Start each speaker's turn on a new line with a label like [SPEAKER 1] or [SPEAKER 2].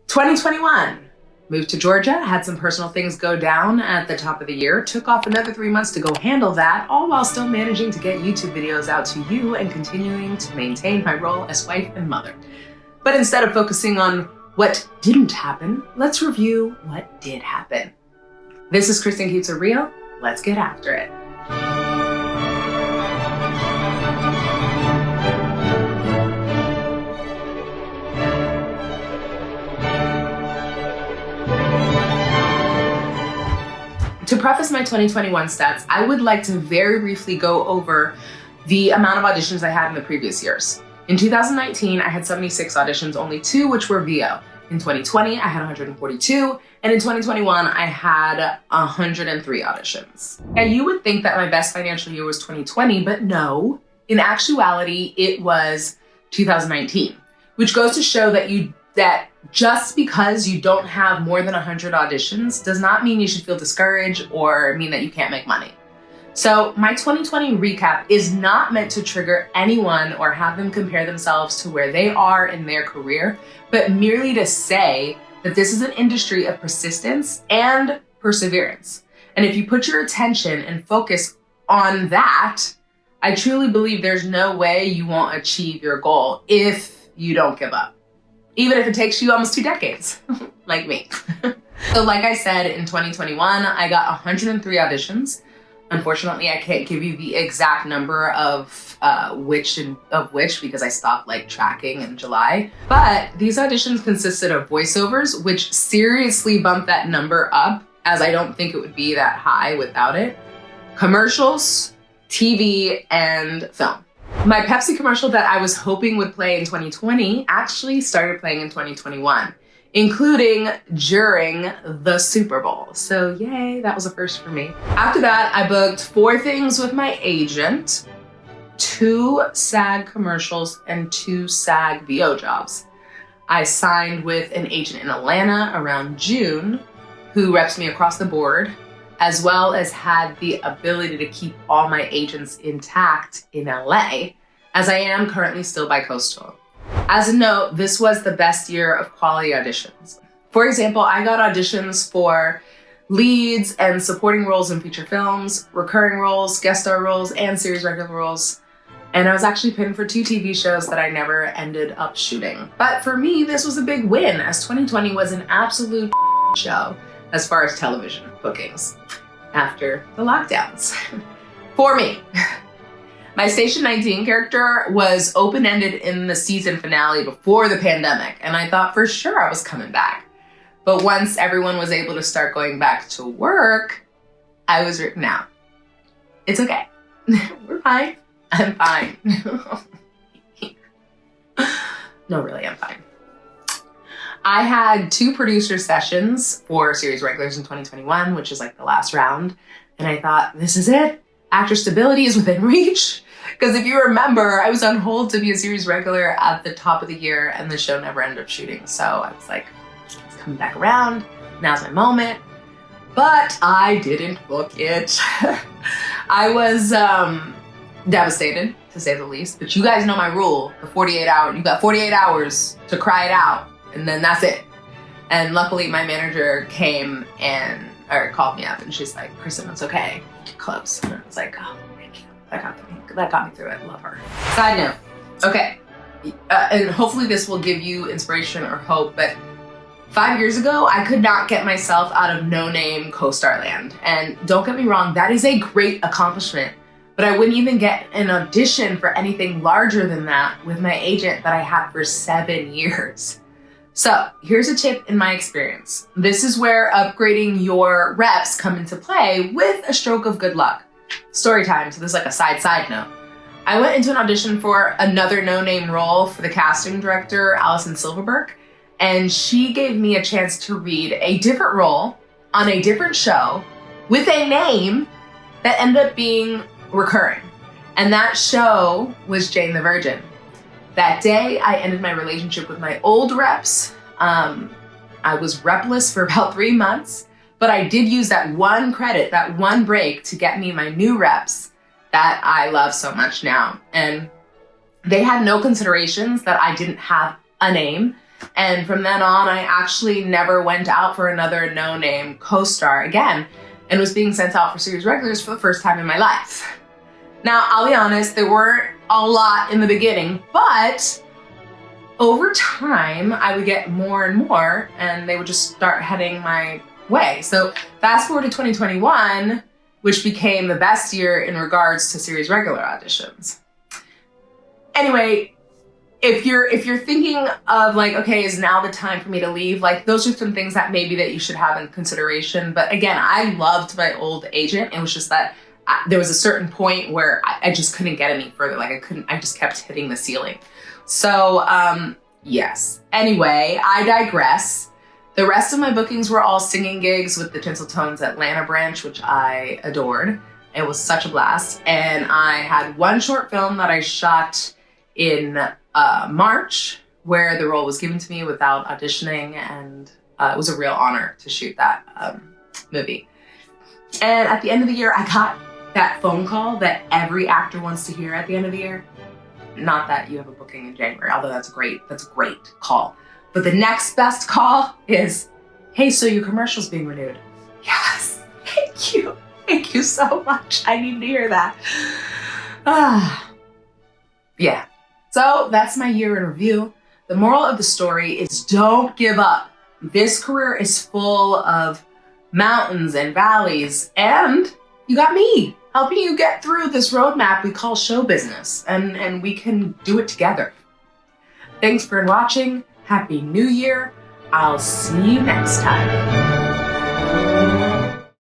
[SPEAKER 1] 2021, moved to Georgia, had some personal things go down at the top of the year, took off another 3 months to go handle that, all while still managing to get YouTube videos out to you and continuing to maintain my role as wife and mother. But instead of focusing on what didn't happen, let's review what did happen. This is Kristen Keeps It Real. Let's get after it. To preface my 2021 stats, I would like to very briefly go over the amount of auditions I had in the previous years. In 2019, I had 76 auditions, only 2 which were VO. In 2020, I had 142, and in 2021, I had 103 auditions. Now, you would think that my best financial year was 2020, but no. In actuality, it was 2019, which goes to show that just because you don't have more than 100 auditions does not mean you should feel discouraged or mean that you can't make money. So my 2020 recap is not meant to trigger anyone or have them compare themselves to where they are in their career, but merely to say that this is an industry of persistence and perseverance. And if you put your attention and focus on that, I truly believe there's no way you won't achieve your goal if you don't give up. Even if it takes you almost 2 decades, like me. So like I said, in 2021, I got 103 auditions. Unfortunately, I can't give you the exact number of which because I stopped tracking in July. But these auditions consisted of voiceovers, which seriously bumped that number up, as I don't think it would be that high without it. Commercials, TV, and film. My Pepsi commercial that I was hoping would play in 2020 actually started playing in 2021, including during the Super Bowl. So yay, that was a first for me. After that, I booked 4 things with my agent, 2 SAG commercials, and 2 SAG VO jobs. I signed with an agent in Atlanta around June who reps me across the board, as well as had the ability to keep all my agents intact in LA, as I am currently still bi-coastal. As a note, this was the best year of quality auditions. For example, I got auditions for leads and supporting roles in feature films, recurring roles, guest star roles, and series regular roles. And I was actually pinned for 2 TV shows that I never ended up shooting. But for me, this was a big win, as 2020 was an absolute show as far as television bookings after the lockdowns. For me. My Station 19 character was open-ended in the season finale before the pandemic, and I thought for sure I was coming back. But once everyone was able to start going back to work, I was written out. It's okay. We're fine. I'm fine. No, really, I'm fine. I had 2 producer sessions for series regulars in 2021, which is the last round. And I thought, this is it. Actor stability is within reach. Because if you remember, I was on hold to be a series regular at the top of the year and the show never ended up shooting. So I was like, it's coming back around. Now's my moment. But I didn't book it. I was devastated, to say the least. But you guys know my rule, the 48 hour. You got 48 hours to cry it out. And then that's it. And luckily my manager called me up and she's like, Kristen, it's okay. You're close. And I was like, oh, thank you. That got me through it. Love her. Side note. Okay. And hopefully this will give you inspiration or hope, but 5 years ago, I could not get myself out of no-name co-star land. And don't get me wrong, that is a great accomplishment, but I wouldn't even get an audition for anything larger than that with my agent that I had for 7 years. So here's a tip in my experience. This is where upgrading your reps come into play with a stroke of good luck. Story time, so this is a side note. I went into an audition for another no-name role for the casting director, Allison Silverberg, and she gave me a chance to read a different role on a different show with a name that ended up being recurring. And that show was Jane the Virgin. That day, I ended my relationship with my old reps. I was repless for about 3 months, but I did use that one credit, that one break to get me my new reps that I love so much now. And they had no considerations that I didn't have a name. And from then on, I actually never went out for another no-name co-star again and was being sent out for series regulars for the first time in my life. Now, I'll be honest, there weren't a lot in the beginning, but over time, I would get more and more, and they would just start heading my way. So fast forward to 2021, which became the best year in regards to series regular auditions. Anyway, if you're thinking of like, okay, is now the time for me to leave? Like, those are some things that maybe that you should have in consideration. But again, I loved my old agent. It was just that there was a certain point where I just couldn't get any further. Like I just kept hitting the ceiling. So yes. Anyway, I digress. The rest of my bookings were all singing gigs with the Tinseltones Atlanta branch, which I adored. It was such a blast. And I had one short film that I shot in March, where the role was given to me without auditioning, and it was a real honor to shoot that movie. And at the end of the year, I got that phone call that every actor wants to hear at the end of the year. Not that you have a booking in January, although that's a great call. But the next best call is, hey, so your commercial's being renewed. Yes, thank you. Thank you so much. I need to hear that. Yeah. So that's my year in review. The moral of the story is don't give up. This career is full of mountains and valleys, and you got me helping you get through this roadmap we call show business, and we can do it together. Thanks for watching. Happy New Year. I'll see you next time.